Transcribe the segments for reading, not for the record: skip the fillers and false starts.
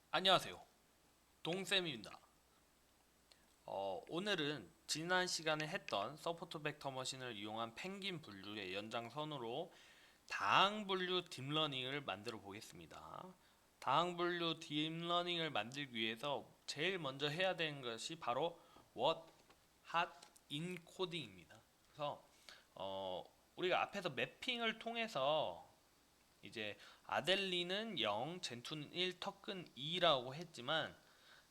안녕하세요. 동쌤입니다. 오늘은 지난 시간에 했던 서포트 벡터 머신을 이용한 펭귄 분류의 연장선으로 다항 분류 딥러닝을 만들어 보겠습니다. 다항 분류 딥러닝을 만들기 위해서 제일 먼저 해야 되는 것이 바로 what, hat, encoding입니다. 그래서 우리가 앞에서 매핑을 통해서 이제 아델리는 0, 젠투는 1, 터큰 2라고 했지만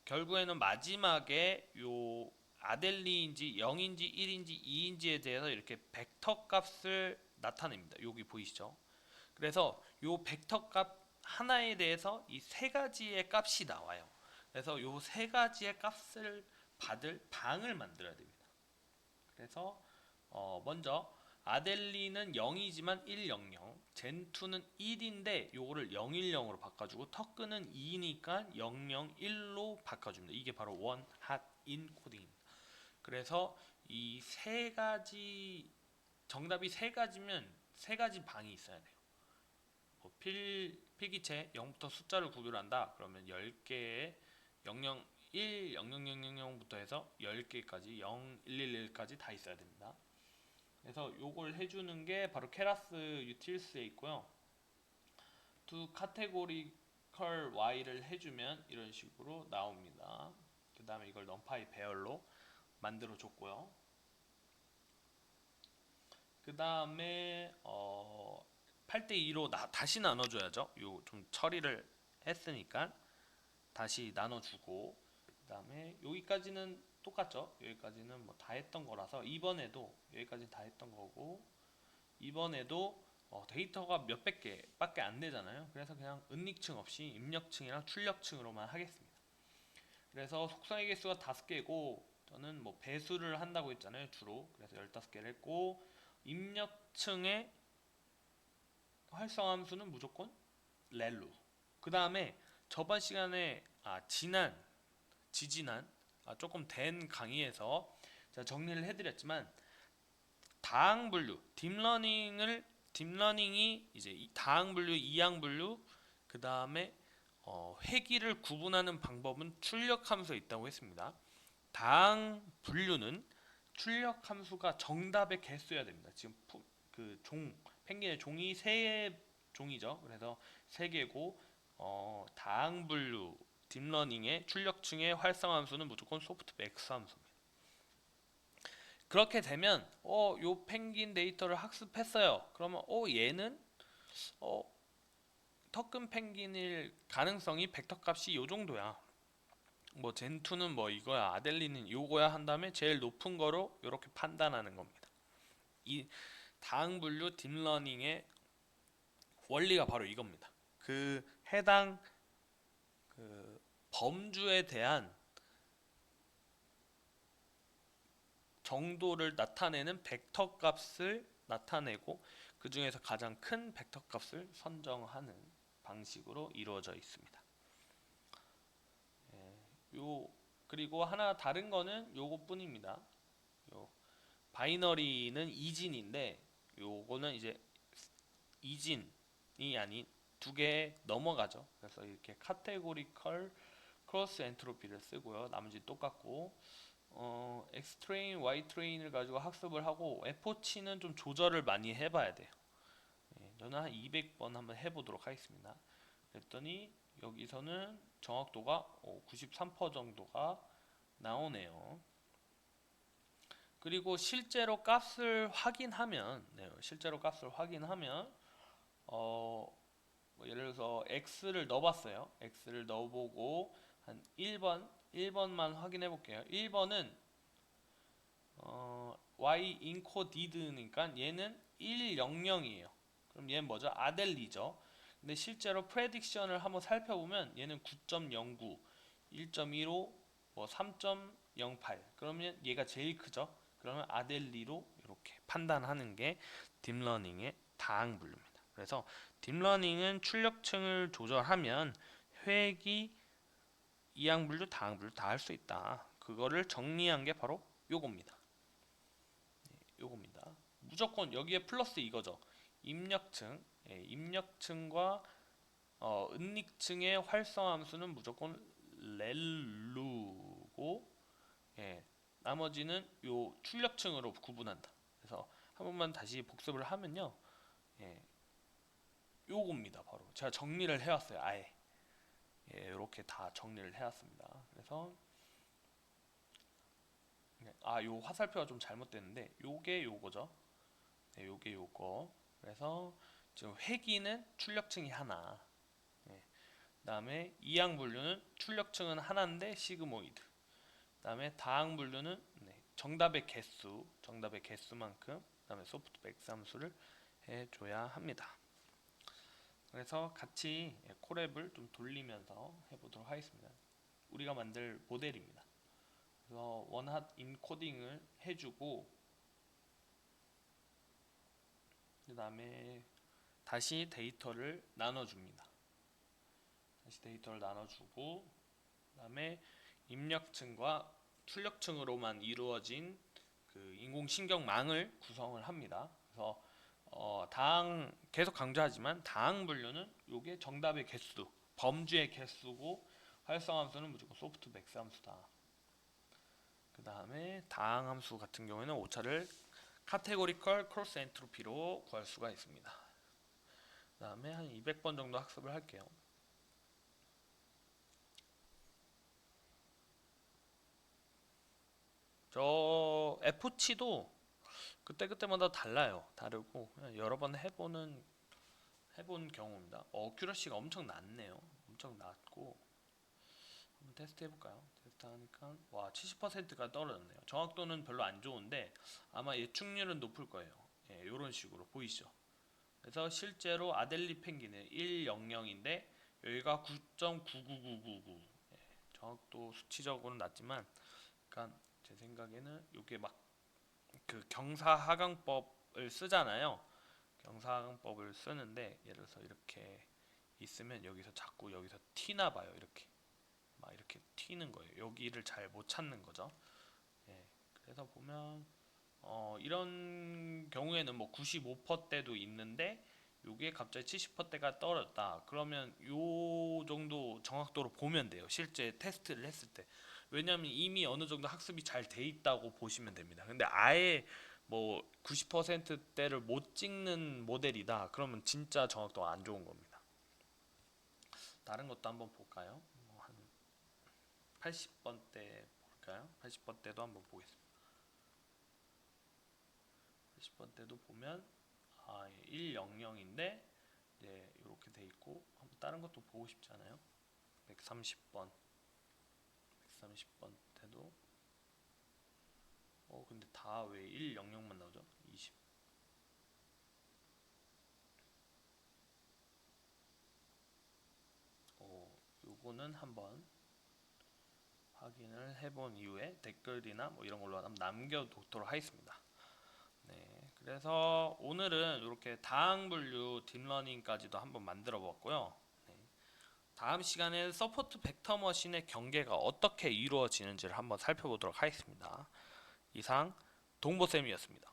결국에는 마지막에 요 아델리인지 0인지 1인지 2인지에 대해서 이렇게 벡터 값을 나타냅니다. 여기 보이시죠? 그래서 요 벡터 값 하나에 대해서 이 세 가지의 값이 나와요. 그래서 요 세 가지의 값을 받을 방을 만들어야 됩니다. 그래서 먼저 아델리는 0이지만 100, 젠2는 1인데 요거를 010으로 바꿔주고 터크는 2니까 001로 바꿔줍니다. 이게 바로 원, 핫, 인 코딩입니다. 그래서 이 세 가지 정답이 세 가지면 세 가지 방이 있어야 돼요. 뭐 필기체 0부터 숫자를 구별한다. 그러면 10개의 00, 1, 00000부터 해서 10개까지 0111까지 다 있어야 됩니다. 그래서 요걸 해주는 게 바로 케라스 유틸스에 있고요. to categorical y를 해주면 이런 식으로 나옵니다. 그 다음에 이걸 numpy 배열로 만들어 줬고요. 그 다음에 8대2로 다시 나눠줘야죠. 요 좀 처리를 했으니까 다시 나눠주고, 그 다음에 여기까지는 똑같죠. 여기까지는 뭐 다 했던 거라서 이번에도 여기까지 다 했던 거고, 이번에도 데이터가 몇백 개밖에 안 되잖아요. 그래서 그냥 은닉층 없이 입력층이랑 출력층으로만 하겠습니다. 그래서 속성의 개수가 5개고 저는 뭐 배수를 한다고 했잖아요. 주로. 그래서 15개를 했고, 입력층의 활성화 함수는 무조건 렐로. 그 다음에 저번 시간에 지지난 조금 된 강의에서 제가 정리를 해드렸지만 다항 분류, 딥러닝이 이제 다항 분류, 이항 분류, 그 다음에 회귀를 구분하는 방법은 출력 함수에 있다고 했습니다. 다항 분류는 출력 함수가 정답의 개수여야 됩니다. 지금 펭귄의 종이 세 종이죠. 그래서 세 개고 다항 분류, 딥러닝의 출력층의 활성화 함수는 무조건 소프트맥스 함수입니다. 그렇게 되면 요 펭귄 데이터를 학습했어요. 그러면 얘는 어 터큰 펭귄일 가능성이 벡터 값이 요 정도야. 뭐 젠2는 뭐 이거야, 아델리는 요거야 한 다음에 제일 높은 거로 이렇게 판단하는 겁니다. 이 다항 분류 딥러닝의 원리가 바로 이겁니다. 그 해당 그 범주에 대한 정도를 나타내는 벡터 값을 나타내고 그 중에서 가장 큰 벡터 값을 선정하는 방식으로 이루어져 있습니다. 요 그리고 하나 다른 거는 요것뿐입니다. 요 바이너리는 이진인데 요거는 이제 이진이 아닌 두 개 넘어가죠. 그래서 이렇게 카테고리컬 크로스 엔트로피를 쓰고요. 나머지 똑같고 X 트레인, Y 트레인을 가지고 학습을 하고 F치는 좀 조절을 많이 해봐야 돼요. 저는 한 200번 한번 해보도록 하겠습니다. 그랬더니 여기서는 정확도가 93% 정도가 나오네요. 그리고 실제로 값을 확인하면, 실제로 값을 확인하면, 뭐 예를 들어서 x를 넣어봤어요. x를 넣어보고 한 1번만 확인해 볼게요. 1번은 y encoded니까 얘는 100이에요. 그럼 얘는 뭐죠? 아델리죠. 근데 실제로 프레딕션을 한번 살펴보면 얘는 9.09, 1.15, 뭐 3.08. 그러면 얘가 제일 크죠. 그러면 아델리로 이렇게 판단하는 게 딥러닝의 다항 분류입니다. 그래서 딥러닝은 출력층을 조절하면 회귀, 이항 분류, 다항 분류 다 할 수 있다. 그거를 정리한 게 바로 요겁니다. 요겁니다. 무조건 여기에 플러스 이거죠. 입력층, 입력층과 은닉층의 활성화 함수는 무조건 렐루고, 예, 나머지는 요 출력층으로 구분한다. 그래서 한 번만 다시 복습을 하면요, 예, 요겁니다. 바로 제가 정리를 해왔어요. 아예, 예, 이렇게 다 정리를 해왔습니다. 그래서 요 화살표가 좀 잘못됐는데 요게 요거죠. 네, 요게 요거. 그래서 지금 회기는 출력층이 하나. 네. 그다음에 이항 분류는 출력층은 하나인데 시그모이드. 그다음에 다항 분류는 정답의 개수만큼 그다음에 소프트백 함수를 해줘야 합니다. 그래서 같이 콜앱을 좀 돌리면서 해보도록 하겠습니다. 우리가 만들 모델입니다. 그래서 원핫 인코딩을 해주고, 그 다음에 다시 데이터를 나눠줍니다. 다시 데이터를 나눠주고, 그 다음에 입력층과 출력층으로만 이루어진 그 인공신경망을 구성을 합니다. 그래서 다항 계속 강조하지만 다항 분류는 요게 정답의 개수, 범주의 개수고, 활성함수는 무조건 소프트맥스 함수다. 그 다음에 다항 함수 같은 경우에는 오차를 카테고리컬 크로스 엔트로피로 구할 수가 있습니다. 그 다음에 한 200번 정도 학습을 할게요. 저 F치도 그때그때마다 다르고 그냥 여러 번 해본 경우입니다. 어큐러시가 엄청 낮네요. 엄청 낮고 한번 테스트 해볼까요? 테스트 하니까 와 70%가 떨어졌네요. 정확도는 별로 안 좋은데 아마 예측률은 높을 거예요. 예, 이런 식으로 보이시죠? 그래서 실제로 아델리 펭귄은 100인데 여기가 9.99999. 예, 정확도 수치적으로는 낮지만, 그러니까 제 생각에는 이게 막 그 경사하강법을 쓰잖아요. 경사하강법을 쓰는데 예를 들어서 이렇게 있으면 여기서 자꾸 여기서 튀나 봐요. 이렇게 막 이렇게 튀는 거예요. 여기를 잘 못 찾는 거죠. 예, 그래서 보면 이런 경우에는 뭐 95%대도 있는데 요게 갑자기 70%대가 떨어졌다. 그러면 요 정도 정확도로 보면 돼요. 실제 테스트를 했을 때. 왜냐하면 이미 어느 정도 학습이 잘 돼 있다고 보시면 됩니다. 근데 아예 뭐 90%대를 못 찍는 모델이다. 그러면 진짜 정확도가 안 좋은 겁니다. 다른 것도 한번 볼까요? 한 80번대 볼까요? 80번대도 한번 보겠습니다. 80번대도 보면 100인데 이제 이렇게 돼 있고, 한번 다른 것도 보고 싶잖아요. 130번 130번 때도 근데 다 왜 100만 나오죠? 20. 요거는 한번 확인을 해본 이후에 댓글이나 뭐 이런 걸로 한번 남겨놓도록 하겠습니다. 네, 그래서 오늘은 이렇게 다항 분류 딥러닝까지도 한번 만들어 보았고요. 네, 다음 시간에 서포트 벡터 머신의 경계가 어떻게 이루어지는지를 한번 살펴보도록 하겠습니다. 이상 동보쌤이었습니다.